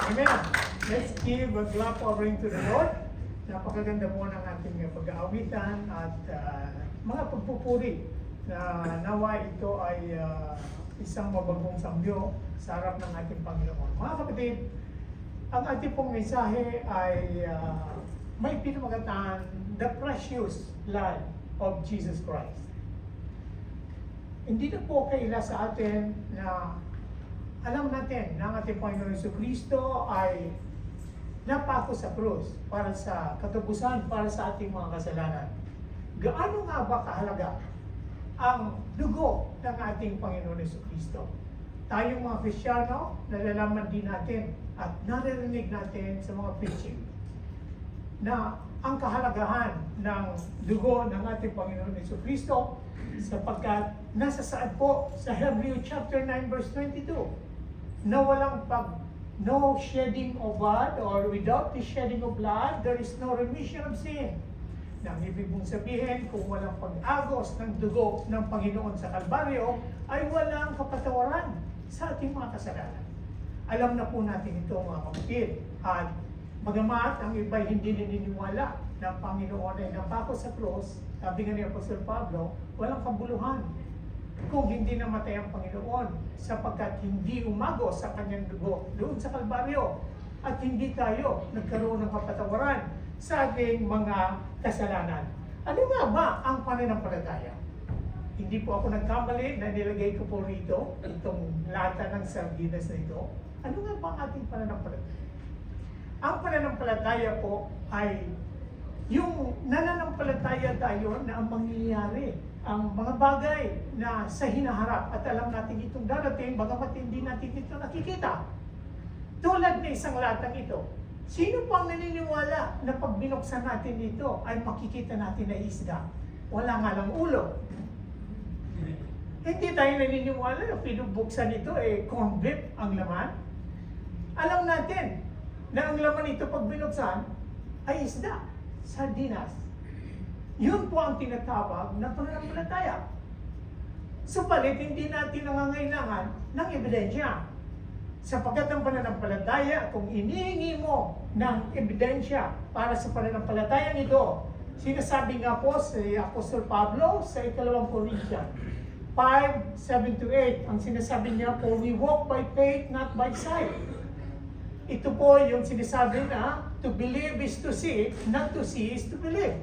Amen. Let's give a clap offering to the Lord. Napakaganda po ng ating pag-aawitan at mga pagpupuri na nawa ito ay isang mabagong sambyo sa harap ng ating Panginoon. Mga kapatid, ang ating pong mensahe ay may pinamagatan, the precious blood of Jesus Christ. Hindi na po kaila sa atin na alam natin na ang ating Panginoon Jesucristo ay napako sa krus para sa katapusan, para sa ating mga kasalanan. Gaano nga ba kahalaga ang dugo ng ating Panginoon Jesucristo? Tayong mga Kristiyano, nalalaman din natin at naririnig natin sa mga preaching na ang kahalagahan ng dugo ng ating Panginoon Jesucristo sapagkat nasa saad po sa Hebrew chapter 9 verse 22 na walang no shedding of blood, or without the shedding of blood, there is no remission of sin. Nang ibig mong sabihin, kung walang pag-agos ng dugo ng Panginoon sa Kalbaryo, ay walang kapatawaran sa ating mga kasalanan. Alam na po natin ito, mga kapatid. At bagamat ang iba'y hindi naniniwala na ang Panginoon ay napako sa krus, sabi nga ni Apostol Pablo, walang kabuluhan kung hindi namatay ang Panginoon sapagkat hindi umagos sa kanyang dugo doon sa Kalbaryo at hindi tayo nagkaroon ng kapatawaran sa ating mga kasalanan. Ano nga ba ang pananampalataya? Hindi po ako nagkamali na nilagay ko po rito itong lata ng sardinas na ito. Ano nga ba ang ating pananampalataya? Ang pananampalataya po ay yung nananampalataya tayo na ang mangyayari, ang mga bagay na sa hinaharap at alam natin itong darating, bagamat hindi natin ito nakikita. Tulad na isang latang ito, sino pang naniniwala na pag binuksan natin ito ay makikita natin na isda? Wala nga lang ulo. Hindi tayo naniniwala na pinubuksan ito corn beef ang laman. Alam natin na ang laman ito pag binuksan ay isda, sardinas. Yun po ang tinatawag na pananampalataya. Subalit, hindi natin nangangailangan ng ebidensya. Sapagkat ang pananampalataya, kung inihingi mo ng ebidensya para sa pananampalataya nito, sinasabi nga po si Apostol Pablo sa 2 Corinthians 5:7-8, ang sinasabi niya, for we walk by faith, not by sight. Ito po yung sinasabi na, to believe is to see, not to see is to believe.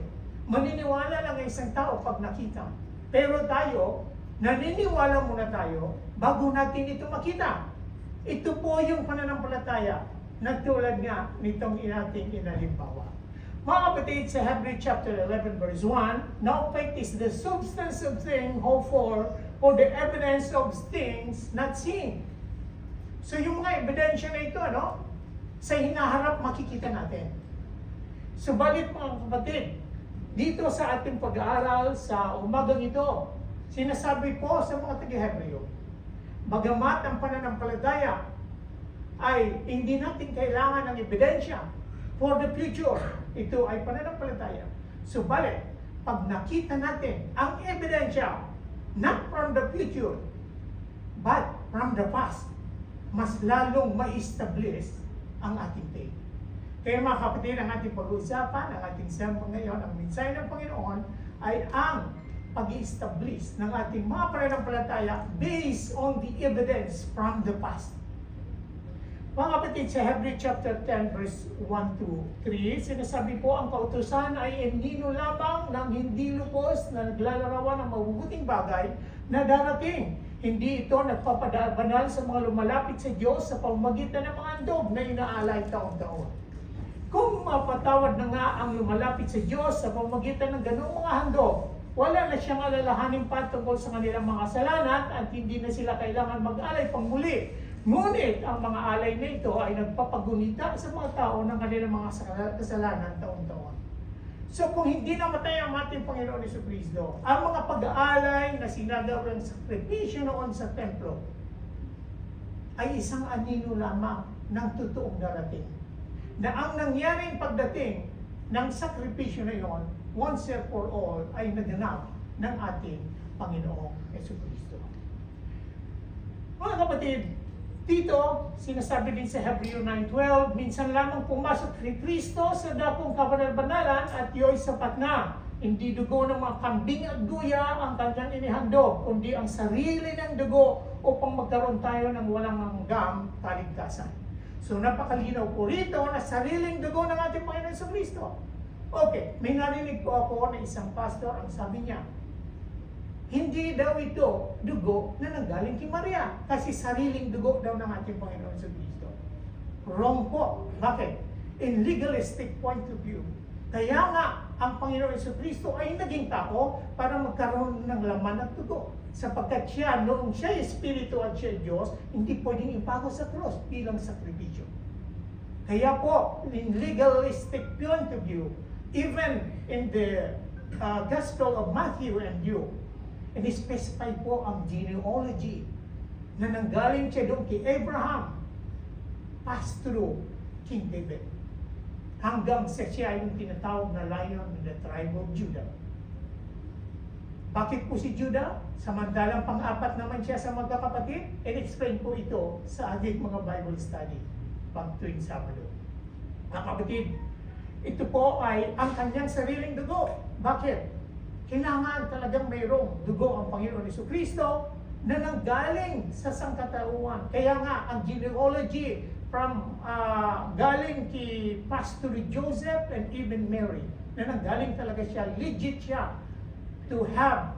Maniniwala lang ang isang tao pag nakita. Pero tayo, naniniwala muna tayo bago natin ito makita. Ito po yung pananampalataya na tulad nga nitong ating inalimbawa. Mga kapatid, sa Hebrew chapter 11 verse 1, now faith is the substance of things hoped for the evidence of things not seen. So yung mga ebidensya na ito, sa hinaharap makikita natin. Subalit mga kapatid, dito sa ating pag-aaral sa umagang ito, sinasabi po sa mga taga-Hebreo, bagamat ang pananampalataya ay hindi natin kailangan ng ebidensya for the future, ito ay pananampalataya. Subalit, pag nakita natin ang ebidensya, not from the future, but from the past, mas lalong ma-establish ang ating faith. Kaya mga kapatid, ang ating pag-uusapan, ang ating sermon ngayon, ang mensahe ng Panginoon ay ang pag-i-establish ng ating mga pananampalataya based on the evidence from the past. Mga kapatid, sa Hebrew chapter 10 verse 1-3, sinasabi po ang kautusan ay endino lamang ng hindi lubos na naglalarawan ng mabubuting bagay na darating. Hindi ito nagpapabanal sa mga lumalapit sa Diyos sa pamamagitan ng mga handog na inaalay taon-taon. Kung mapatawad na nga ang lumalapit sa Diyos sa pamamagitan ng ganung mga handog, wala na siyang alalahanin pa tungkol sa kanilang mga kasalanan at hindi na sila kailangan mag-alay pang muli. Ngunit ang mga alay na ito ay nagpapagunita sa mga tao ng kanilang mga kasalanan taon-taon. So kung hindi namatay ang ating Panginoon Jesucristo, ang mga pag-aalay na sinagawang sakripisyo noon sa templo ay isang anino lamang ng totoong darating. Na ang nangyaring pagdating ng sakripisyo na yon, once and for all, ay naganap ng ating Panginoong Jesucristo. Mga kapatid, Dito, sinasabi din sa Hebreo 9:12, minsan lamang pumasok si Kristo sa dakong kabanal-banalan at iyo'y sapat na. Hindi dugo ng mga kambing at duya ang kanyang inihandog, kundi ang sarili ng dugo upang magkaroon tayo ng walang hanggang kaligtasan. So napakalinaw po rito na sariling dugo ng ating Panginoon sa Kristo. Okay, may narinig po ako na isang pastor, ang sabi niya, hindi daw ito dugo na nanggaling kay Maria kasi sariling dugo daw ng ating Panginoon sa Kristo. Wrong po. Bakit? In legalistic point of view. Kaya nga, ang Panginoon sa Kristo ay naging tao para magkaroon ng laman at dugo. Sapagkat siya, noong siya ay Espiritu at siya ay Diyos, hindi pwedeng ipago sa cross bilang sakripisyo. Kaya po, in legalistic point of view, even in the Gospel of Matthew and Luke, and specify po ang genealogy na nanggaling siya doon kay Abraham, passed through King David. Hanggang sa siya yung tinatawag na Lion in the tribe of Judah. Bakit po si Judah? Samantalang pang-apat naman siya sa magkakapatid, and-explain po ito sa ating mga Bible study pag tuwing Sabado. Mga kapatid, ito po ay ang kanyang sariling dugo. Bakit? Kailangan talagang mayroong dugo ang Panginoon Jesucristo na nanggaling sa sangkatauhan. Kaya nga, ang genealogy from galing kay Pastor Joseph and even Mary, na nanggaling talaga siya, legit siya to have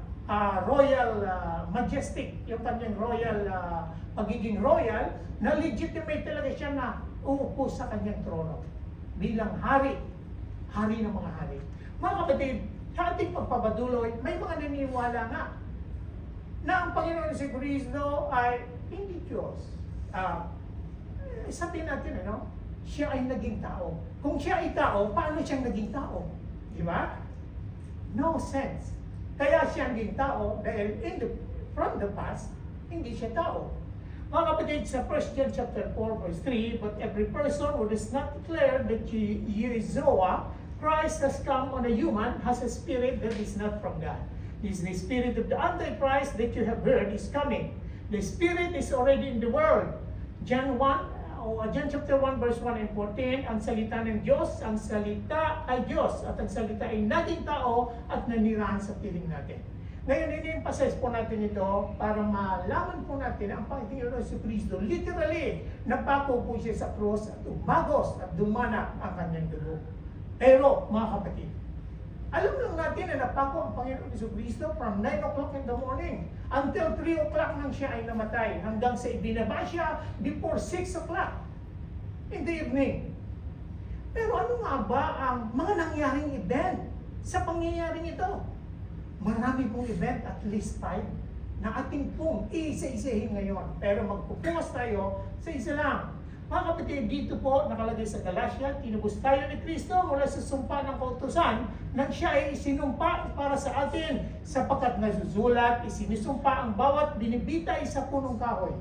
royal majestic, yung kanyang royal, pagiging royal, na legitimate talaga siya na uupo sa kanyang trono bilang hari ng mga hari. Mga kapatid, sa ating pagpapaduloy, may mga naniniwala nga na ang Panginoon si Kristo ay hindi Diyos. Sabihin natin, siya ay naging tao. Kung siya ay tao, paano siyang naging tao? Di ba? No sense. Kaya siya naging tao dahil from the past, hindi siya tao. Mga kapatid, sa 1 John chapter 4, verse 3, but every person who does not declare that he is Zoa, Christ has come on a human, has a spirit that is not from God. This is the spirit of the Antichrist that you have heard is coming. The spirit is already in the world. John chapter 1, verse 1 and 14, ang salita ng Diyos, ang salita ay Diyos, at ang salita ay naging tao at nanirahan sa piling natin. Ngayon, ini-emphasize po natin ito para malaman po natin ang Panginoon si Kristo. Literally, napako po siya sa cross at umagos at dumana ang kanyang dugo. Pero, mga kapatid, alam lang natin na napako ang Panginoon Jesu Cristo from 9 o'clock in the morning until 3 o'clock nang siya ay namatay, hanggang sa ibinaba siya before 6 o'clock in the evening. Pero ano nga ba ang mga nangyaring event sa pangyayaring ito? Marami pong event, at least 5, na ating pong isa-isahin ngayon. Pero magpupungas tayo sa isa lang. Mga kapatid, dito po nakalagay sa Galatia, tinubos tayo ni Kristo mula sa sumpa ng kautusan nang siya ay isinumpa para sa atin, sapagkat nasusulat, isinisumpa ang bawat binibitay sa punong kahoy.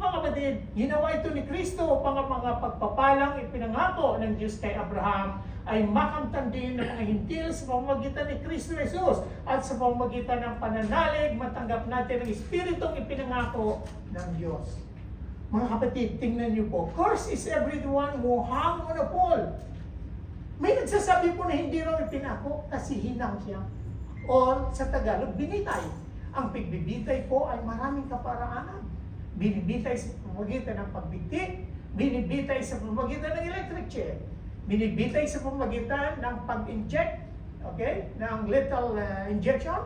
Mga kapatid, ginawa ito ni Kristo upang ang mga pagpapalang ipinangako ng Diyos kay Abraham ay makamtan din ng mga hintil sa pamamagitan ni Kristo Jesus at sa pamamagitan ng pananalig, matanggap natin ang Espiritong ipinangako ng Diyos. Mga kapatid, tingnan niyo po. Cursed is everyone who hung on a pole. May nagsasabi po na hindi raw ipinako kasi hinang siya. Or sa Tagalog, binitay. Ang pagbibitay po ay maraming kaparaanan. Binibitay sa pamamagitan ng pagbiti, binibitay sa pamamagitan ng electric chair, binibitay sa pamamagitan ng pag-inject, ng lethal injection.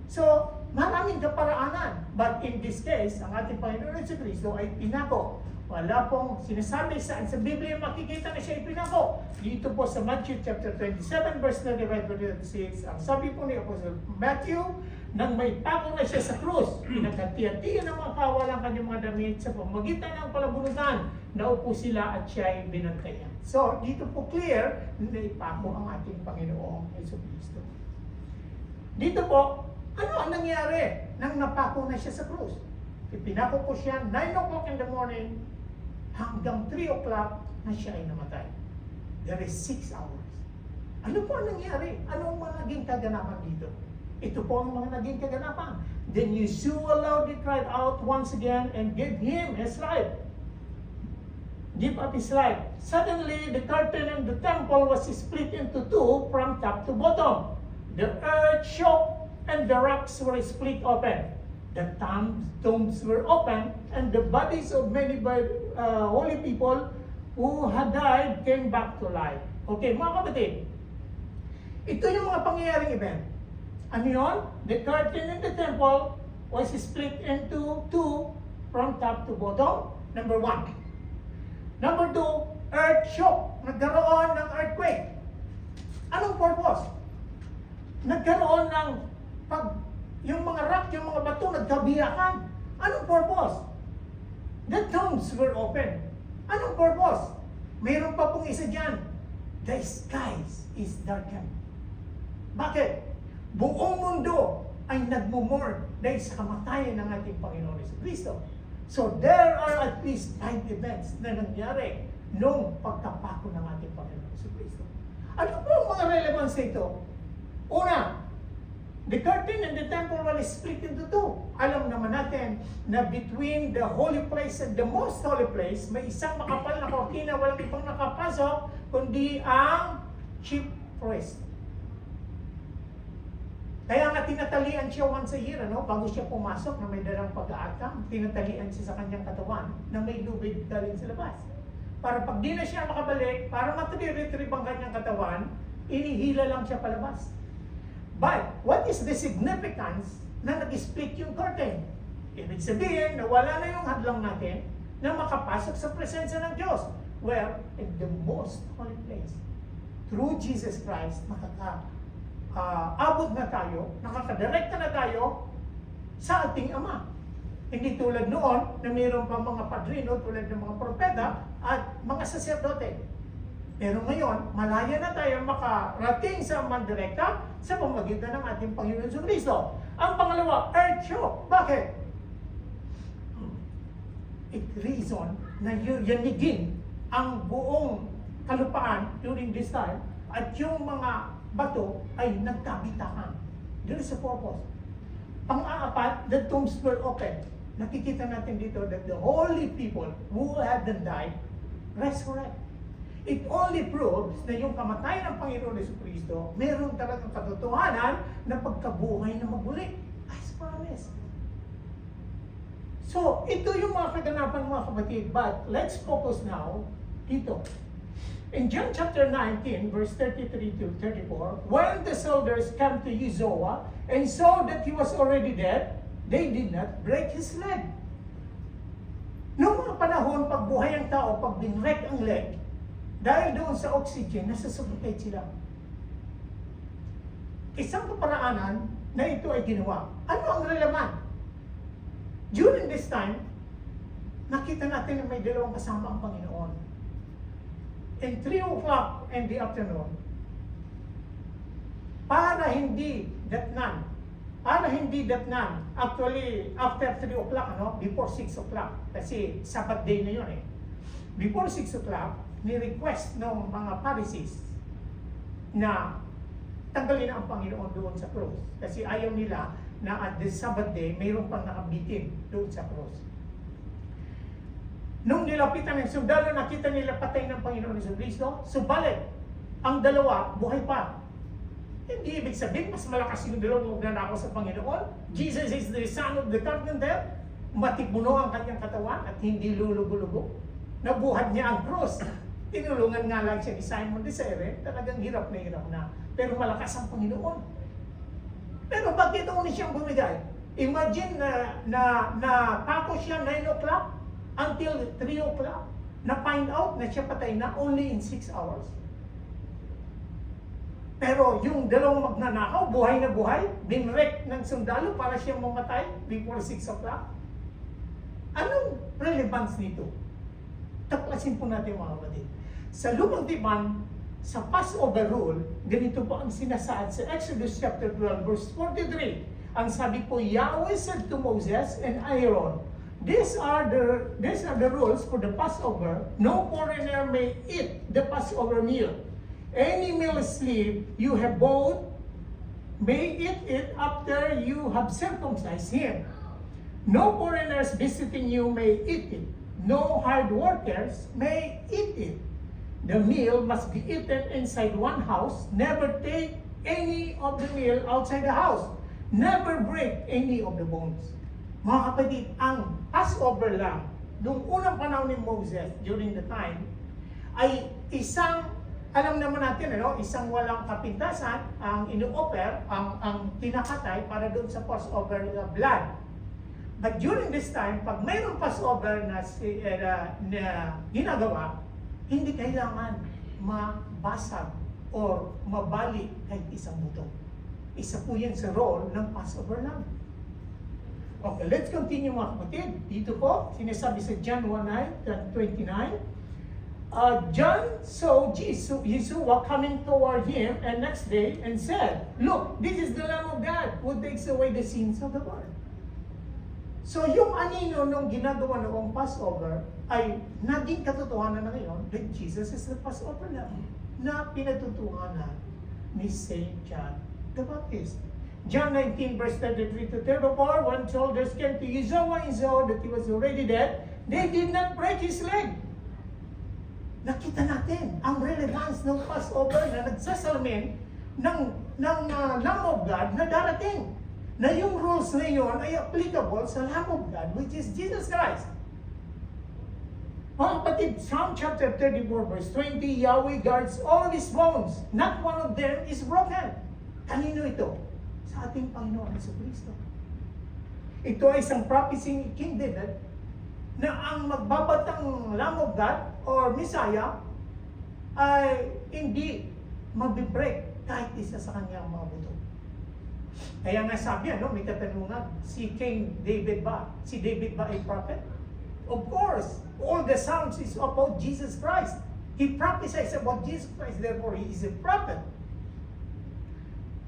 So, maraming kaparaanan. But in this case, ang ating Panginoon si Kristo ay pinako. Wala pong sinasabi sa Biblia makikita na siya ay pinako. Dito po sa Matthew chapter 27, verse 35-36, ang sabi po ni Apostle Matthew, nang may pako na siya sa krus, pinagkati-hatian ng mga kawalang kanyang mga damit sa pamagitan ng palabunutan, naupo sila at siya ay binantayan. So, dito po clear na ipako ang ating Panginoong Yesu Cristo. Dito po, ano ang nangyari nang napako na siya sa krus? Ipinako po siya 9 o'clock in the morning hanggang 3 o'clock na siya ay namatay. There is 6 hours. Ano po ang nangyari? Ano ang mga naging kaganapan dito? Ito po ang mga naging kaganapan. Then Yeshua loudly cried out once again and gave him his life. give up his life. Suddenly, the curtain in the temple was split into two from top to bottom. The earth shook and the rocks were split open. The tombs were open and the bodies of many holy people who had died came back to life. Okay, mga kapatid, ito yung mga pangyayaring event. Ano yun? The curtain in the temple was split into two from top to bottom. Number 1. Number 2, earth shook. Nagkaroon ng earthquake. Anong purpose? Nagkaroon ng yung mga rock, yung mga bato nagkabiyakan. Anong purpose? The tombs were open. Anong purpose? Mayroon pa pong isa dyan. The skies is darkened. Bakit? Buong mundo ay nagmumurn dahil sa kamatayan ng ating Panginoon Jesucristo. So there are at least 5 events na nangyari nung pagkapako ng ating Panginoon Jesucristo. Ano po ang mga relevance ito? Una, the curtain in the temple was split into two. Alam naman natin na between the holy place and the most holy place, may isang makapal na kortina, walang ibang nakapasok, kundi ang chief priest. Kaya nga tinatalian siya once a year, bago siya pumasok na may dalang pag-aatang, tinatalian siya sa kanyang katawan na may lubid galing sa labas. Para pag di na siya makabalik, para matri-retrieve ang kanyang katawan, inihila lang siya palabas. But, what is the significance na nag-split yung curtain? Ibig sabihin na wala na yung hadlang natin na makapasok sa presensya ng Diyos. Well, in the most holy place, through Jesus Christ, abot na tayo, nakakadirekta na tayo sa ating Ama. Hindi tulad noon na mayroon pa mga padrino tulad ng mga propeta at mga saserdote. Pero ngayon, malaya na tayo makarating sa Ama direkta sa pamamagitan ng ating Panginoon Jesucristo. Ang pangalawa, earth shock. Bakit? It reason na yanigin ang buong kalupaan during this time at yung mga bato ay nagkabitakan. There is a purpose. Pang-aapat, the tombs were open. Nakikita natin dito that the holy people who had died resurrect. It only proves na yung kamatayan ng Panginoon Jesucristo, meron talagang katotohanan na pagkabuhay na maguli. As promised. So, ito yung mga kaganapan mga kapatid. But, let's focus now dito. In John chapter 19, verse 33 to 34, when the soldiers came to Uzoa and saw that he was already dead, they did not break his leg. Noong mga panahon, pag buhay ang tao, pag binrek ang leg, dahil doon sa oxygen, nasusuffocate sila. Isang kaparaanan na ito ay ginawa. Ano ang relevant? During this time, nakita natin na may dalawang kasama ang Panginoon. In 3 o'clock in the afternoon, para hindi datnan, actually, after 3 o'clock, before 6 o'clock, kasi Sabbath day na yun Before 6 o'clock, ni-request ng mga Pharisees na tanggalin ang Panginoon doon sa cross. Kasi ayaw nila na at the Sabbath day, mayroon pang nakabitin doon sa cross. Nung nilapitan ng sundalo, nakita nila patay ng Panginoon Jesucristo, subalit, ang dalawa, buhay pa. Hindi ibig sabihin, mas malakas yung dalawang magnanakaw sa Panginoon. Jesus is the son of the carpenter. Matipuno ang kanyang katawan at hindi lulubo-lubo. Nabuhat niya ang cross. Tinulungan nga lang siya ni Simon de Sere, talagang hirap na. Pero malakas ang Panginoon. Pero bakit uli siyang bumigay? Imagine na tako siya 9 o'clock until 3 o'clock. Na-find out na siya patay na only in 6 hours. Pero yung dalawang magnanakaw, buhay na buhay, binrek ng sundalo para siyang mamatay before 6 o'clock. Anong relevance nito? Taklasin po natin mga kapatid. Sa Lumang Tipan, sa Passover rule, ganito po ang sinasaad sa Exodus chapter 12 verse 43. Ang sabi po, Yahweh said to Moses and Aaron, These are the rules for the Passover. No foreigner may eat the Passover meal. Any male slave you have bought may eat it after you have circumcised him. No foreigners visiting you may eat it. no hard workers may eat it. The meal must be eaten inside one house. Never take any of the meal outside the house. Never break any of the bones. Mga kapatid, ang Passover lang, nung unang panahon ni Moses, during the time, ay isang, alam naman natin, isang walang kapintasan, ang ino-offer, ang tinakatay para doon sa Passover blood. But during this time, pag mayroong Passover na ginagawa, hindi kailangan mabasag or mabali kahit isang buto. Isa po yan sa role ng Passover lang. Okay, let's continue mga kapatid. Dito po, sinasabi sa John 1:29. John saw Yeshua coming toward him and next day and said, "Look, this is the Lamb of God who takes away the sins of the world." So yung anino nung ginagawa noong Passover ay naging katotohanan na ngayon that Jesus is the Passover Lamb na pinatutuhanan ni Saint John the Baptist. John 19 verse 33 to 34, when soldiers came to Yeshua and saw that he was already dead, they did not break his leg. Nakita natin ang relevance ng Passover na nagsasalamin ng Lamb of God na darating. Na yung rules na yun ay applicable sa Lamb of God, which is Jesus Christ. Mga kapatid, Psalm chapter 34 verse 20, Yahweh guards all his bones. Not one of them is broken. Kanino ito? Sa ating Panginoon Jesucristo. Ito ay isang prophecy ni King David na ang magbabatang Lamb of God or Messiah ay hindi mag-break kahit isa sa kanyang mga buto. Kaya nga sabi, may katanungan, si King David ba? Si David ba ay prophet? Of course, all the Psalms is about Jesus Christ. He prophesies about Jesus Christ, therefore he is a prophet.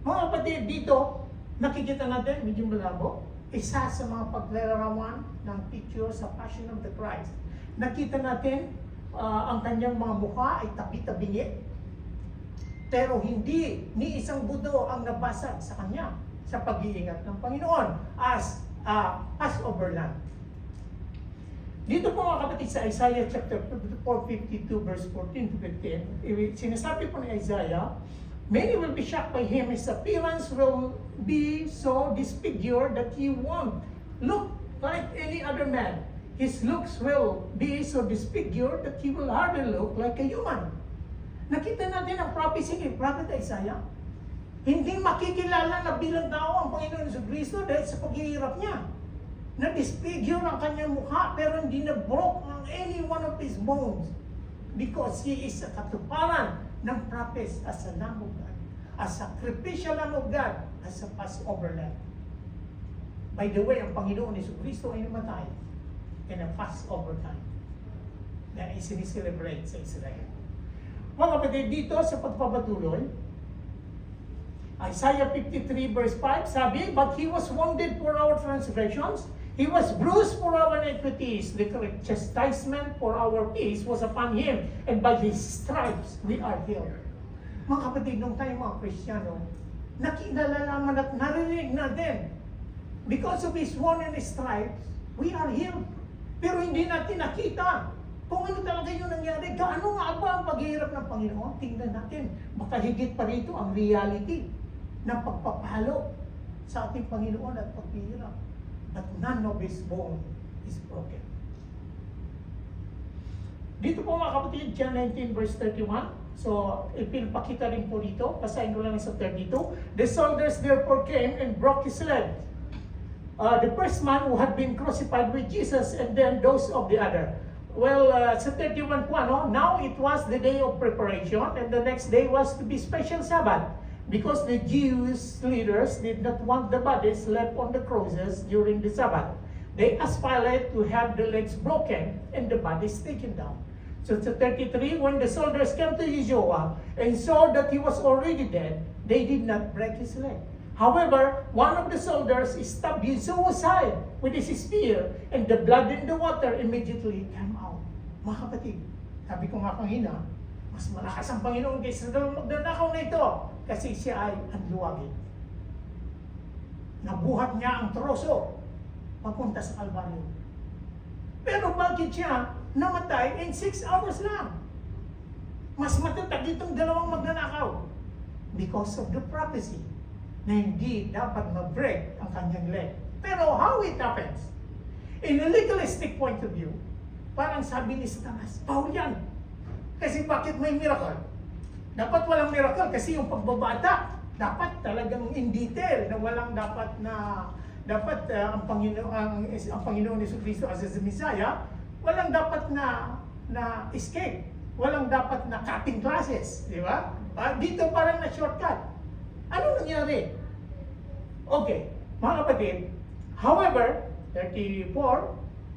Mga kapatid, dito, nakikita natin, medyo malabo, isa sa mga paglalarawan ng picture sa Passion of the Christ. Nakita natin, ang kanyang mga mukha ay tabi-tabingi, pero hindi ni isang buto ang nabasag sa kanya sa pag-iingat ng Panginoon as Passover Lamb. Dito po mga kapatid sa Isaiah chapter 452 verse 14 to 15, sinasabi po ni Isaiah, many will be shocked by him. His appearance will be so disfigured that he won't look like any other man. His looks will be so disfigured that he will hardly look like a human. Nakita natin ang prophecy ni Prophet Isaiah. Hindi makikilala na bilang tao ang Panginoon Jesucristo dahil sa paghihirap niya. Na-disfigure ang kanyang mukha pero hindi na-broke ang any one of his bones. Because he is a katuparan ng prophet as a Lamb of God, as a sacrificial Lamb of God, as a Passover Lamb. By the way, ang Panginoon Jesucristo ay namatay in a Passover time na isiniselebrate sa Israel. Mga kapatid, dito sa pagpapatuloy, Isaiah 53 verse 5 sabi, but he was wounded for our transgressions, he was bruised for our iniquities, the chastisement for our peace was upon him, and by his stripes we are healed. Mga kapatid, nung tayo mga Kristiyano, nakilalaman at narinig natin, because of his wound and stripes, we are healed. Pero hindi natin nakita kung ano talaga yung nangyari. Gaano nga ba ang paghihirap ng Panginoon? Tingnan natin. Baka higit pa rito ang reality ng pagpapalo sa ating Panginoon at paghihirap. But none of his bone is broken. Dito po mga kapatid, John 19 verse 31. So, ipinapakita rin po dito. Basahin ko lang sa 32. The soldiers therefore came and broke his leg. The first man who had been crucified with Jesus and then those of the other. Well, sa 31 po, now it was the day of preparation and the next day was to be special Sabbath because the Jewish leaders did not want the bodies left on the crosses during the Sabbath. They asked Pilate to have the legs broken and the bodies taken down. So sa 33, when the soldiers came to Yeshua and saw that he was already dead, they did not break his leg. However, one of the soldiers stabbed Yeshua's side with his spear, and the blood in the water immediately came out. Mga kapatid, sabi ko nga kanina, mas malakas ang Panginoon kaysa dalawang magnanakaw na ito kasi siya ay anluwagin. Nabuhat niya ang troso papunta sa Kalbaryo. Pero bakit siya namatay in 6 hours lang? Mas matatag itong dalawang magnanakaw. Because of the prophecy na hindi dapat ma-break ang kanyang leg. Pero how it happens? In a legalistic point of view, parang sabi ni Satanas, Paul yan. Kasi bakit may miracle? Dapat walang miracle kasi yung pagbabata, dapat talagang in detail na walang dapat ang Panginoon Jesucristo as a Messiah, walang dapat na escape. Walang dapat na cutting classes, di ba? Dito parang na shortcut. Ano nangyari? Okay, mga kapatid, however, 34,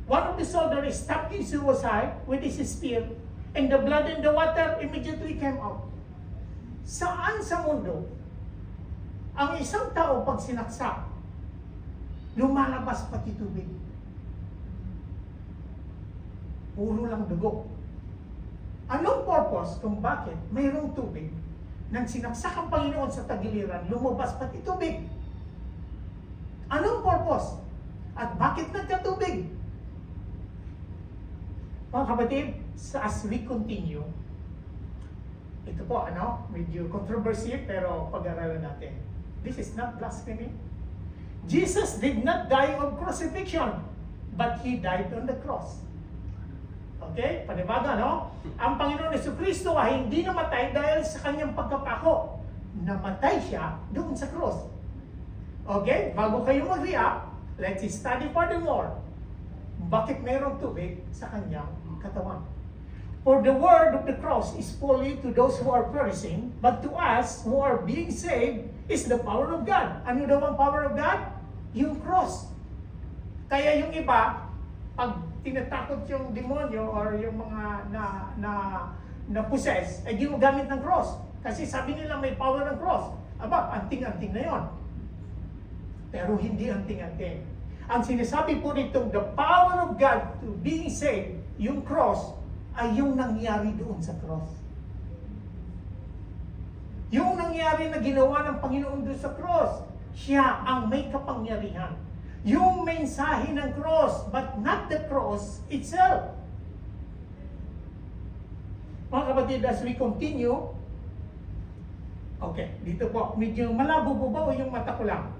one of the soldiers stabbed his suicide with his spear, and the blood and the water immediately came out. Saan sa mundo, ang isang tao pag sinaksak, lumalabas pati tubig? Puro lang dugo. Anong purpose kung bakit mayroong tubig nang sinaksak ang Panginoon sa tagiliran, lumabas pati tubig? Anong purpose? At bakit nagkatubig? Mga kapatid, as we continue, ito po, medyo controversy, pero pag-aralan natin. This is not blasphemy. Jesus did not die of crucifixion, but He died on the cross. Okay? Panibaga, no? Ang Panginoon Jesucristo ay hindi namatay dahil sa kanyang pagkapako. Namatay siya doon sa cross. Okay? Bago kayo mag-react, let's study furthermore. Bakit mayroong tubig sa kanyang katawan? For the word of the cross is fully to those who are perishing, but to us who are being saved is the power of God. Ano daw ang power of God? Yung cross. Kaya yung iba, pag tinatakot yung demonyo or yung mga na possess, ay ginagamit ng cross. Kasi sabi nila may power ng cross. Aba, anting-anting na yon. Pero hindi anting-anting. Ang sinasabi po nitong the power of God to being saved, yung cross, ay yung nangyari doon sa cross. Yung nangyari na ginawa ng Panginoon doon sa cross, siya ang may kapangyarihan. Yung mensahe ng cross, but not the cross itself. Mga kapatid, as we continue, okay, dito po, medyo malabo po ba o yung mata ko lang?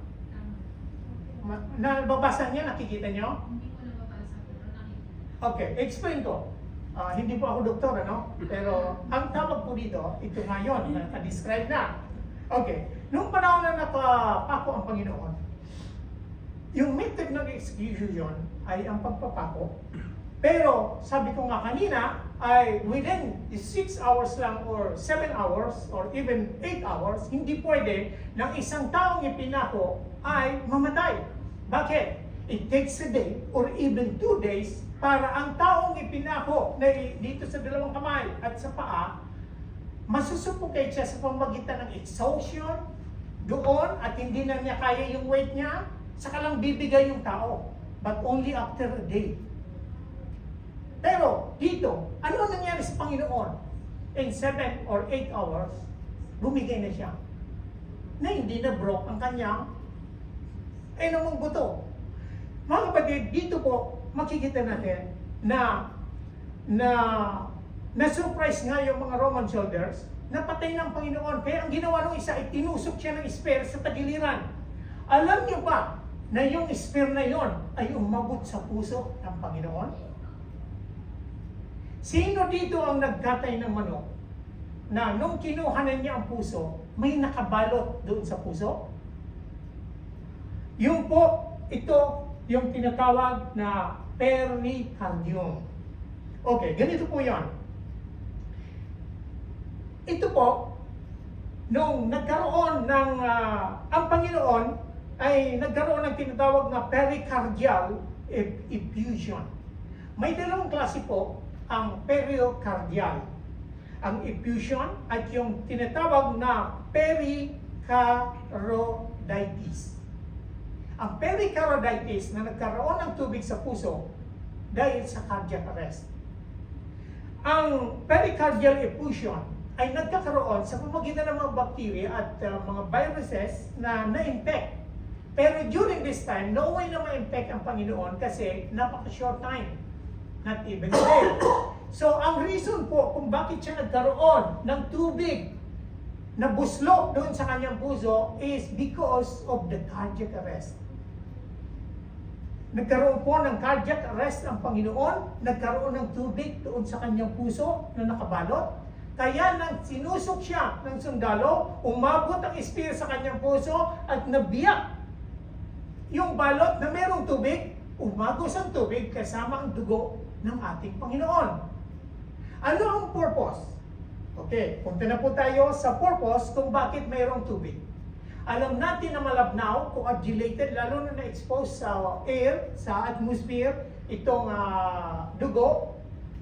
Nababasa niya, nakikita niyo? Hindi ko nababasa, pero nakikita. Okay, explain ko. Hindi po ako doktor, pero ang tawag po dito, ito ngayon, na-describe na. Okay, nung panahon na nakapako ang Panginoon, yung method ng execution ay ang pagpapako. Pero sabi ko nga kanina, ay within 6 hours lang or 7 hours or even 8 hours, hindi pwede ng isang taong ipinako ay mamatay. Bakit? It takes a day or even 2 days para ang taong ipinako na dito sa dalawang kamay at sa paa, masusuffocate siya sa pamamagitan ng exhaustion doon at hindi na niya kaya yung weight niya, saka lang bibigay yung tao. But only after a day. Pero dito, ano nangyari sa Panginoon? In 7 or 8 hours, bumigay na siya. Na hindi na broke ang kanyang namang buto. Mga kapatid, dito po, makikita natin na surprise nga yung mga Roman soldiers, napatay ng Panginoon. Kaya ang ginawa ng isa, tinusok siya ng spear sa tagiliran. Alam niyo ba na yung spear na yon ay umabot sa puso ng Panginoon? Sino dito ang nagkatay ng manok na nung kinuhanan niya ang puso, may nakabalot doon sa puso? Yung po, ito yung tinatawag na pericardium. Okay, ganito po yan. Ito po, nung nagkaroon ng, ang Panginoon ay nagkaroon ng tinatawag na pericardial effusion. May dalawang klase po ang pericardial. Ang effusion at yung tinatawag na pericarditis. Ang pericarditis na nagkaroon ng tubig sa puso dahil sa cardiac arrest. Ang pericardial effusion ay nagkakaroon sa pamamagitan ng mga bacteria at mga viruses na na-infect. Pero during this time, no way na ma-infect ang Panginoon kasi napaka-short time. not even saved. So, ang reason po kung bakit siya nagkaroon ng tubig na buslo doon sa kanyang puso is because of the cardiac arrest. Nagkaroon po ng cardiac arrest ang Panginoon, nagkaroon ng tubig doon sa kanyang puso na nakabalot. Kaya nang sinusok siya ng sundalo, umabot ang espiritu sa kanyang puso at nabiyak yung balot na merong tubig, umagos ang tubig kasama ang dugo ng ating Panginoon. Ano ang purpose? Okay, punta na po tayo sa purpose kung bakit mayroong tubig. Alam natin na malabnaw, coagulated, lalo na na-expose sa air, sa atmosphere, itong dugo.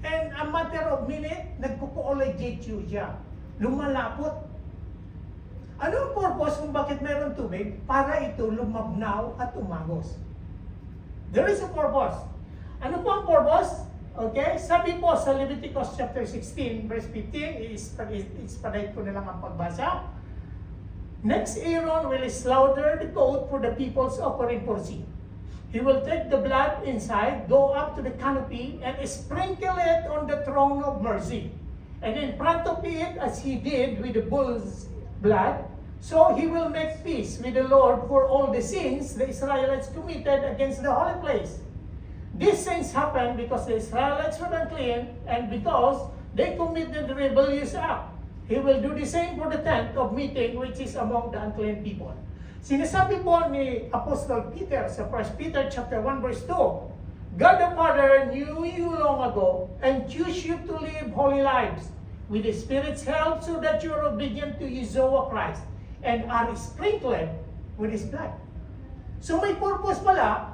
And a matter of minute, nagko-coagulate siya. Lumalapot. Ano ang purpose kung bakit mayroong tubig? Para ito lumabnaw at umagos. There is a purpose. Ano po ang purpose? Okay, sabi po sa Leviticus chapter 16, verse 15, is-padait ko na lang ang pagbasa. Next, Aaron will slaughter the goat for the people's offering for sin. He will take the blood inside, go up to the canopy, and sprinkle it on the throne of mercy. And in front of it, as he did with the bull's blood, so he will make peace with the Lord for all the sins the Israelites committed against the holy place. These things happened because the Israelites were unclean and because they committed the rebellious act. He will do the same for the tent of meeting which is among the unclean people. Sinasabi po ni Apostle Peter sa 1 Peter chapter 1 verse 2, God the Father knew you long ago and chose you to live holy lives with the Spirit's help so that you are obedient to Yeshua Christ and are sprinkled with His blood. So may purpose pala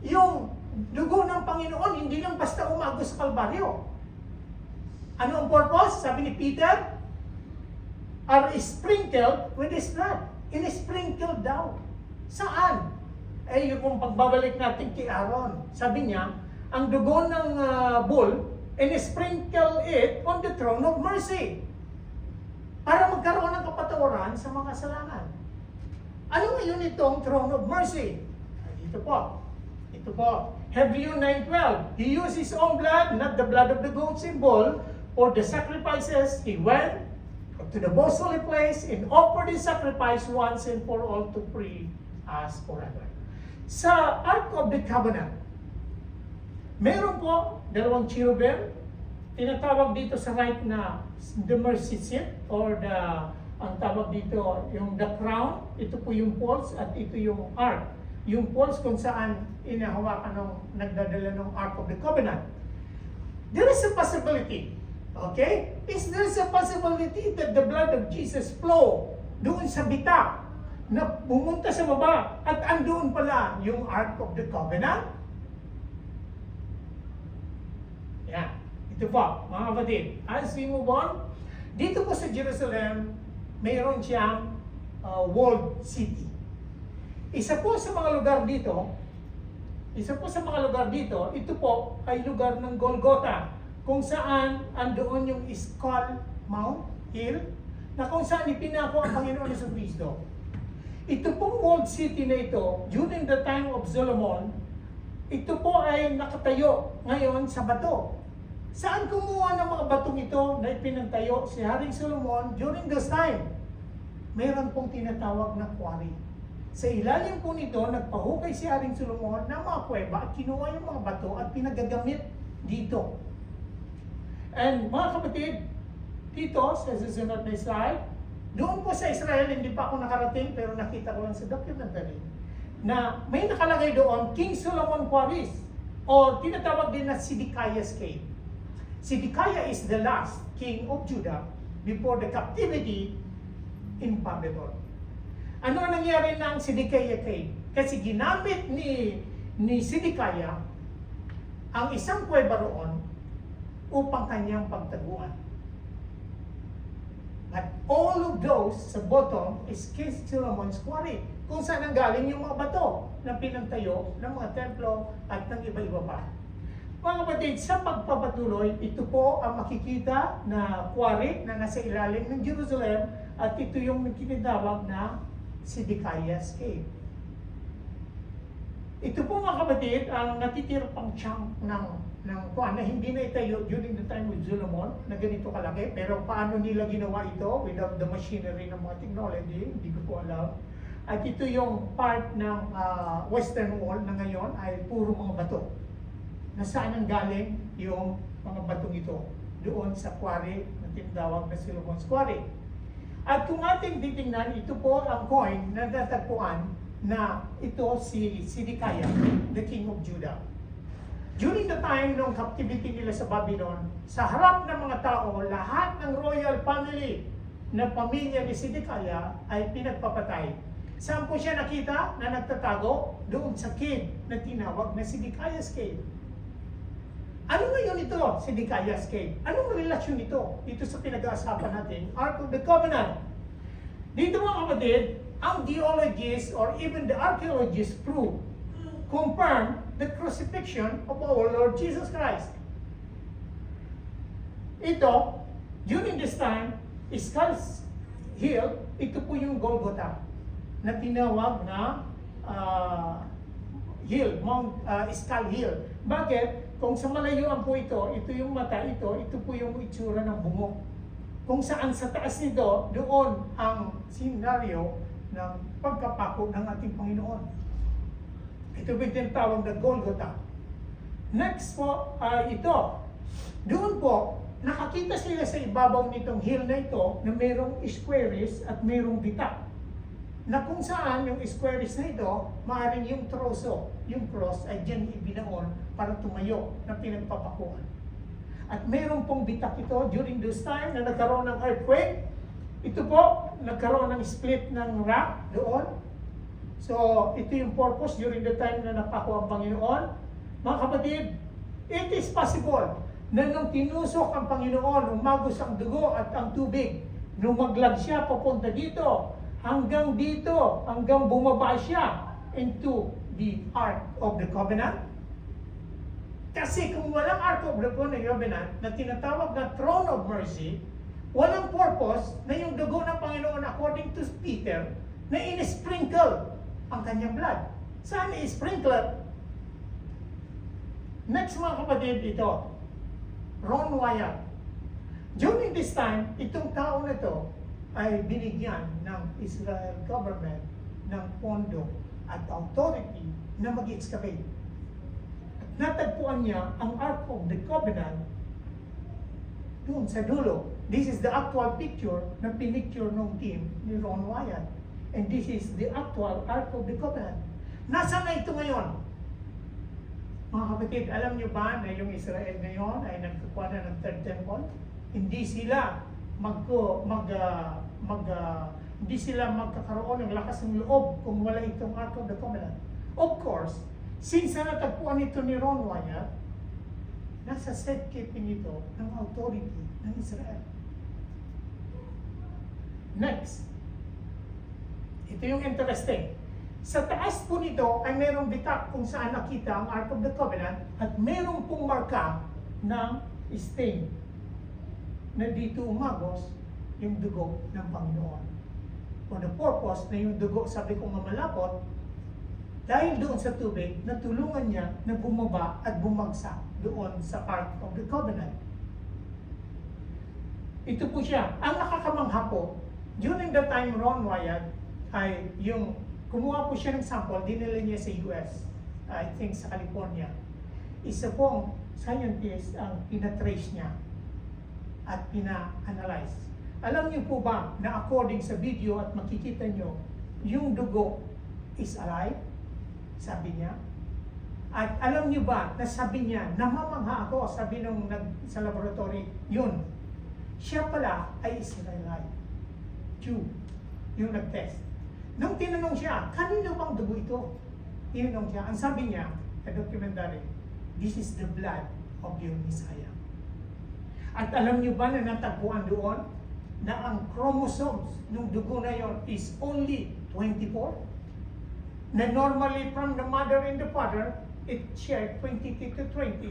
yung dugo ng Panginoon, hindi lang basta umagos sa Kalbaryo. Ano ang purpose? Sabi ni Peter, are sprinkled with His blood. In-sprinkle daw. Saan? Eh, yung pagbabalik natin kay Aaron. Sabi niya, ang dugo ng bull, in-sprinkle it on the throne of mercy. Para magkaroon ng kapatawaran sa mga kasalanan. Ano ngayon itong throne of mercy? Ito po. Ito po. Hebrews 9:12. He used His own blood, not the blood of the goats and bull, for the sacrifices. He went to the most holy place and offered His sacrifice once and for all to free us forever. Sa Ark of the Covenant, meron po dalawang cherubim, tinatawag dito sa right na the mercy seat or ang tawag dito yung the crown, ito po yung poles at ito yung ark. Yung poles kung saan inahawakan ng nagdadala ng Ark of the Covenant. There is a possibility, okay? There is a possibility that the blood of Jesus flow doon sa bitak na pumunta sa baba at andoon pala yung Ark of the Covenant. Yan. Ito po, mga kapatid. As we move on, dito po sa Jerusalem, mayroon siyang walled city. Isa po sa mga lugar dito, ito po ay lugar ng Golgotha, kung saan andoon yung Skull Mount Hill, na kung saan ipinako ang Panginoon sa Kristo. Ito pong walled city na ito, during the time of Solomon, ito po ay nakatayo ngayon sa bato. Saan kumuha ng mga batong ito na ipinantayo si Haring Solomon during this time? Mayroon pong tinatawag na quarry. Sa ilalim po nito, nagpahukay si Haring Solomon ng mga kuweba at kinuha yung mga bato at pinagagamit dito. And mga kapatid, dito sa susunod na slide, doon po sa Israel, hindi pa ako nakarating pero nakita ko lang sa documentary, na may nakalagay doon, King Solomon Quarries, o tinatawag din na Sidkiah's Cave. Sidkiah is the last king of Judah before the captivity in Babylon. Ano ang nangyari ng Sidkiah Cave? Kasi ginamit ni Sidkiah ang isang kuweba roon upang kanyang pagtaguan. But all of those sa bottom is King Solomon's quarry, kung saan ang galing yung mga bato na pinantayo ng mga templo at ng iba-iba pa. Mga kapatid, sa pagpapatuloy, ito po ang makikita na quarry na nasa ilalim ng Jerusalem at ito yung tinatawag na Sidkiah's Cave. Ito po mga kapatid, ang natitira pang chunk ng kuan na hindi na itayo during the time of Solomon na ganito kalaki, pero paano nila ginawa ito without the machinery ng mga technology, hindi ko po alam. At ito yung part ng Western Wall na ngayon ay puro mga bato. Nasaan ang galing yung mga batong ito? Doon sa quarry na tinatawag na Solomon's Quarry. At kung ating titingnan, ito po ang coin na natagpuan na ito si Zedekiah, the king of Judah. During the time ng captivity nila sa Babylon, sa harap ng mga tao, lahat ng royal family na pamilya ni Zedekiah ay pinagpapatay. Saan po siya nakita na nagtatago? Doon sa cave na tinawag na Zedekiah's Cave. Ano ngayon ito, Zedekiah's Cave? Anong relasyon ito dito sa pinag-aasapan natin, Ark of the Covenant? Dito mga kapatid, ang geologists or even the archaeologists confirm the crucifixion of our Lord Jesus Christ. Ito, during this time, Skulls Hill, ito po yung Golgotha na tinawag na hill, Mount Skull Hill. Bakit? Kung sa malayuan po ito yung mata, ito po yung itsura ng bungok. Kung saan sa taas nito, doon ang senaryo ng pagkapako ng ating Panginoon. Ito po yung tinatawag na Golgotha. Next po, ito. Doon po, nakakita sila sa ibabaw nitong hill na ito na mayroong squares at mayroong bitak. Na kung saan yung squares na ito, maaaring yung troso, yung cross ay dyan ibinaon para tumayo na pinagpapakuan. At mayroon pong bitak ito during this time na nagkaroon ng earthquake. Ito po, nagkaroon ng split ng rock doon. So, ito yung purpose during the time na napako ang Panginoon. Mga kapatid, it is possible na nung tinusok ang Panginoon, umagos ang dugo at ang tubig, nung maglag siya papunta dito, hanggang dito, hanggang bumaba siya into the Ark of the Covenant. Kasi kung walang Ark of the Covenant na tinatawag na Throne of Mercy, walang purpose na yung dugo ng Panginoon according to Peter na in-sprinkle ang kanyang blood. Saan i-sprinkle? Next mga kapatid, ito, Ron Wyatt. During this time, itong tao na ito ay binigyan ng Israel government ng pondo at authority na mag-excavate. At natagpuan niya ang Ark of the Covenant doon sa dulo. This is the actual picture na pinicture ng team ni Ron Wyatt. And this is the actual Ark of the Covenant. Nasaan na ito ngayon? Mga kapatid, alam niyo ba na yung Israel ngayon ay nagkakuha na ng third temple? Hindi sila hindi sila magkakaroon ng lakas ng loob kung wala itong Ark of the Covenant. Of course, since natagpuan ito ni Ron Wyatt, nasa safekeeping ito ng authority ng Israel. Next, ito yung interesting. Sa taas po nito ay mayroong bitak kung saan nakita ang Ark of the Covenant at mayroong pong marka ng stain na dito umagos yung dugo ng Panginoon. For the purpose na yung dugo, sabi kong mamalapot, dahil doon sa tubig, natulungan niya na bumaba at bumagsak doon sa Ark of the Covenant. Ito po siya. Ang nakakamangha po, during the time Ron Wyatt ay yung kumuha po siya ng sample, dinala niya sa US, I think sa California. Isa pong scientist ang pinatrace niya at pina-analyze. Alam niyo po ba na according sa video at makikita niyo, yung dugo is alive? Sabi niya. At alam niyo ba na sabi niya, namamangha ako, sabi nung sa laboratory, yun. Siya pala ay Israelite. Jew. Yung nag-test. Nung tinanong siya, kanino bang dugo ito? Tinanong siya, ang sabi niya, sa documentary, this is the blood of your Messiah. At alam niyo ba na natagpuan doon na ang chromosomes ng dugo na yon is only 24? Na normally from the mother and the father, it shared 23 to 20,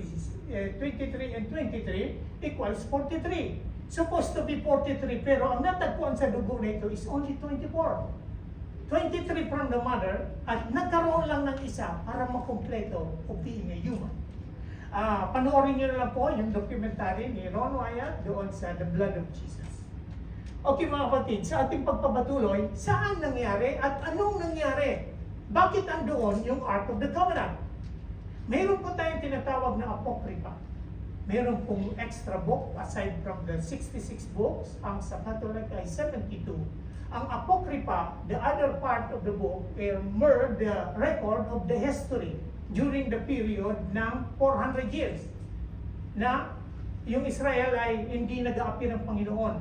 23 and 23 equals 43. Supposed to be 43, pero ang natagpuan sa dugo na ito is only 24. 23 from the mother, at nagkaroon lang ng isa para makompleto of being a human. Panoorin nyo na lang po yung documentary ni Ron Wyatt doon sa The Blood of Jesus. Okay mga kapatid, sa ating pagpapatuloy, saan nangyari at anong nangyari? Bakit andoon yung Ark of the Covenant? Mayroon po tayong tinatawag na Apocrypha. Mayroon pong extra book aside from the 66 books. Ang sa Catholic ay 72. Ang Apocrypha, the other part of the book, were the record of the history during the period ng 400 years na yung Israel ay hindi nag-a-appear ng Panginoon.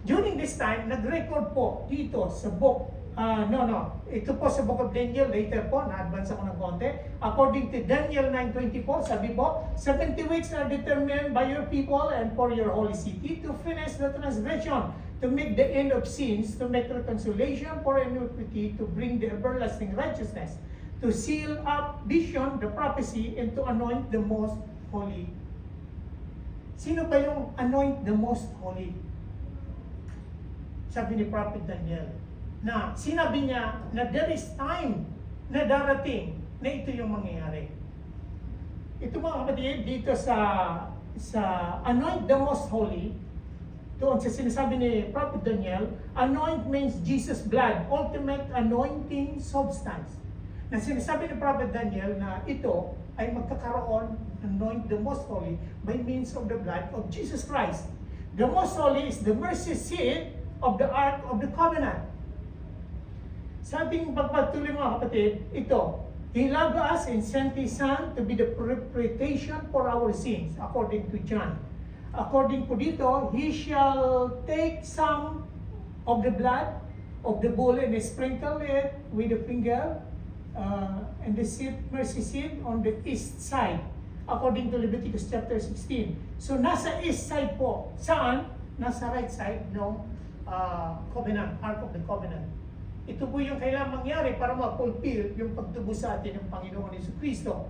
During this time, nag-record po dito sa book, ito po sa Book of Daniel, later po, na-advance ako ng konti. According to Daniel 9:24, sabi po, 70 weeks are determined by your people and for your holy city to finish the transgression, to make the end of sins, to make reconciliation for iniquity, to bring the everlasting righteousness, to seal up vision, the prophecy, and to anoint the most holy. Sino ba yung anoint the most holy? Sabi ni Prophet Daniel, na sinabi niya na there is time na darating na ito yung mangyayari. Ito mga kapatid, dito sa anoint the most holy, doon sa sinasabi ni Prophet Daniel, anoint means Jesus' blood, ultimate anointing substance. Na sinasabi ni Prophet Daniel na ito ay magkakaroon, anoint the most holy, by means of the blood of Jesus Christ. The most holy is the mercy seat of the Ark of the Covenant. Sa ating pagpatuloy mga kapatid, ito, He loved us and sent His Son to be the propitiation for our sins, according to John. According po dito, He shall take some of the blood of the bull and sprinkle it with the finger and the mercy seat on the east side, according to Leviticus chapter 16. So nasa east side po, saan? Nasa right side ng covenant, Ark of the Covenant. Ito po yung kailangang mangyari para ma-fulfill yung pagtubo sa atin ng Panginoon Jesucristo.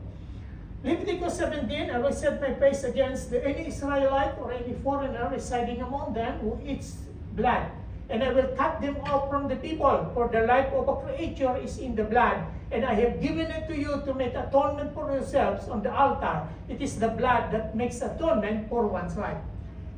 Leviticus 17, I will set my face against any Israelite or any foreigner residing among them who eats blood. And I will cut them off from the people, for the life of a creature is in the blood. And I have given it to you to make atonement for yourselves on the altar. It is the blood that makes atonement for one's life.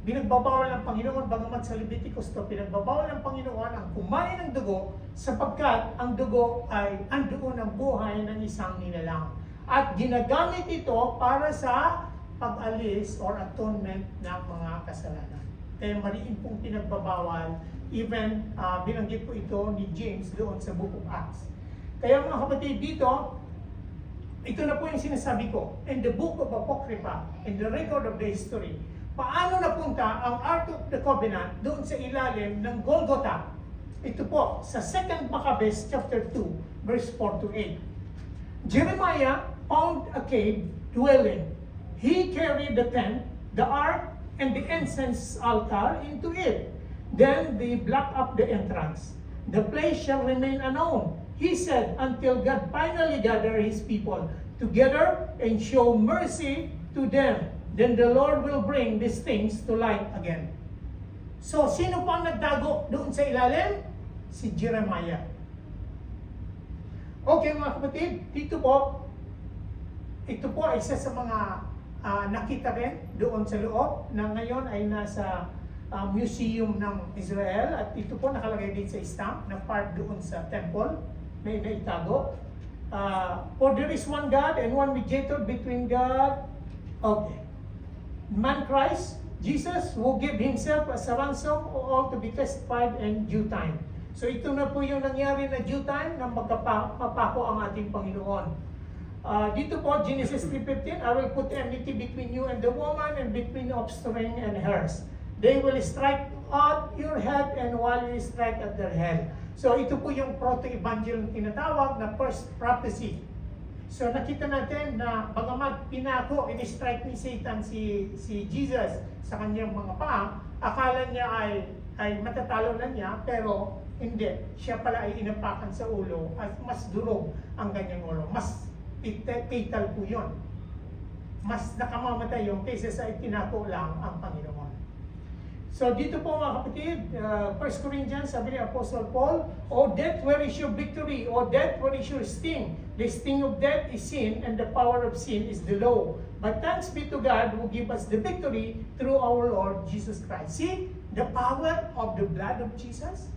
Pinagbabawal ng Panginoon, bagamat sa Leviticus to, pinagbabawal ng Panginoon ang kumain ng dugo sapagkat ang dugo ay andoon ang buhay ng isang nilalang. At ginagamit ito para sa pag-alis or atonement ng mga kasalanan. Kaya mariin pong pinagbabawal, even binanggit po ito ni James doon sa Book of Acts. Kaya mga kapatid dito, ito na po yung sinasabi ko, in the Book of Apocrypha, in the record of the history, paano napunta ang Ark of the Covenant doon sa ilalim ng Golgotha? Ito po, sa 2 Maccabees chapter 2, verse 4 to 8. Jeremiah found a cave dwelling. He carried the tent, the ark, and the incense altar into it. Then they blocked up the entrance. The place shall remain unknown, he said, until God finally gather His people together and show mercy to them. Then the Lord will bring these things to light again. So, sino pa ang nagtago doon sa ilalim? Si Jeremiah. Okay mga kapatid, ito po ay isa sa mga nakita rin doon sa loob na ngayon ay nasa museum ng Israel at ito po nakalagay din sa stamp na part doon sa temple na naitago. For there is one God and one mediator between God, okay, man Christ, Jesus, who gave Himself as a ransom all to be testified in due time. So ito na po yung nangyari na due time na magpapako ang ating Panginoon. Dito po, Genesis 3:15, I will put enmity between you and the woman and between the offspring and hers. They will strike at your head and while you strike at their head. So ito po yung proto-evangel tinatawag na first prophecy. So nakita natin na bagamat pinako, in-strike ni Satan si Jesus sa kanyang mga paa, akala niya ay matatalo na niya, pero hindi. Siya pala ay inapakan sa ulo at mas durog ang kanyang ulo. Mas fatal po yun. Mas nakamamatay yung kaysa sa itinako lang ang Panginoon. So dito po mga kapatid, 1 Corinthians, sabi ni Apostle Paul, O death, where is your victory? O death, where is your sting? The sting of death is sin, and the power of sin is the law. But thanks be to God who give us the victory through our Lord Jesus Christ. See, the power of the blood of Jesus?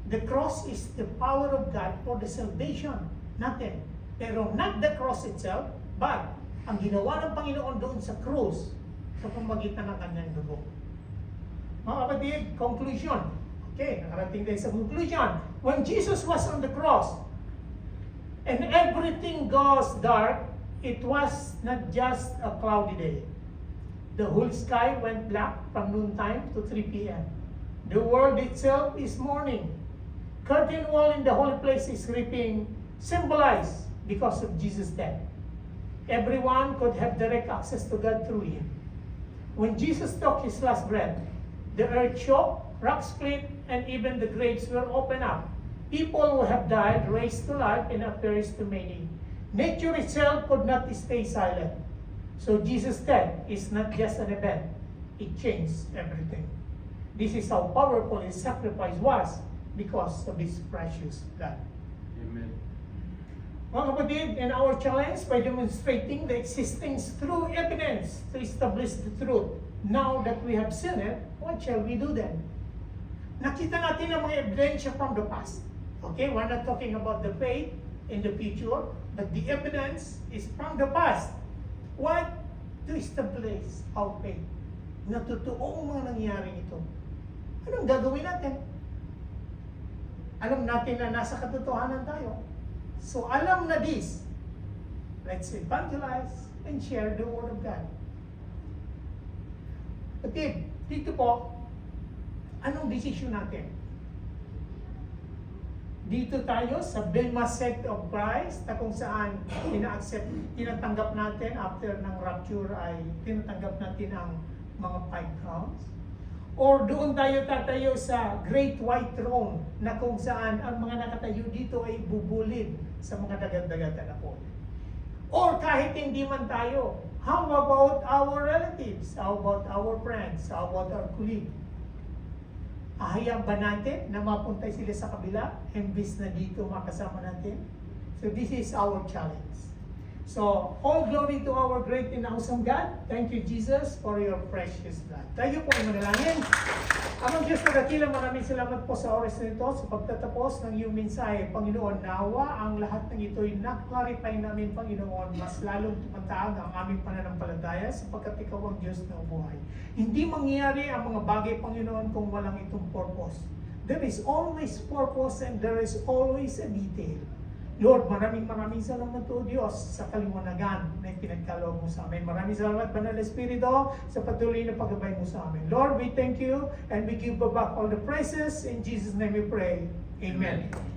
The cross is the power of God for the salvation. Nothing. Pero not the cross itself, but ang ginawa ng Panginoon doon sa cross sa pamagitan ng kanyang dugo. Mga kapatid, conclusion. Okay, nakarating tayo sa conclusion. When Jesus was on the cross, and everything goes dark, it was not just a cloudy day. The whole sky went black from noontime to 3 p.m. The world itself is mourning. Curtain wall in the holy place is ripping, symbolized because of Jesus' death. Everyone could have direct access to God through Him. When Jesus took His last breath, the earth shook, rocks split, and even the graves were opened up. People who have died raised to life and appears to many. Nature itself could not stay silent. So Jesus' death is not just an event. It changed everything. This is how powerful His sacrifice was because of His precious blood. Amen. Mga kapatid, in our challenge by demonstrating the existence through evidence to establish the truth. Now that we have seen it, what shall we do then? Nakita natin ang mga ebidensya from the past. Okay, we're not talking about the faith in the future, but the evidence is from the past. What? To establish our faith. Na totoong mga nangyari ito. Anong gagawin natin? Alam natin na nasa katotohanan tayo. So alam na this. Let's evangelize and share the Word of God. Kapatid, dito po, anong desisyon natin? Dito tayo sa Bema sect of Christ na kung saan tinatanggap natin after ng rapture ay tinatanggap natin ang mga 5 crowns? Or doon tayo tatayo sa Great White Throne na kung saan ang mga nakatayo dito ay bubulid sa mga dagat-dagatan na po? Or kahit hindi man tayo, how about our relatives? How about our friends? How about our colleagues? Ahayaan ba natin na mapunta sila sa kabila imbis na dito makasama natin? So this is our challenge. So, all glory to our great and awesome God. Thank you, Jesus, for your precious blood. Tayo po ay manalangin. Amang Diyos na dakila, maraming salamat po sa oras na ito, sa pagtatapos ng iyong mensahe. Panginoon, nawa ang lahat ng ito'y na-clarify namin, Panginoon, mas lalong tumatag ang aming pananampalataya sapagkat ikaw ang Diyos na buhay. Hindi mangyayari ang mga bagay, Panginoon, kung walang itong purpose. There is always purpose and there is always a detail. Lord, maraming salamat po Diyos sa kaliwanagan na pinagkaloob mo sa amin. Maraming salamat, Banal na Espiritu, sa patuloy na paggabay mo sa amin. Lord, we thank you and we give back all the praises. In Jesus' name we pray. Amen.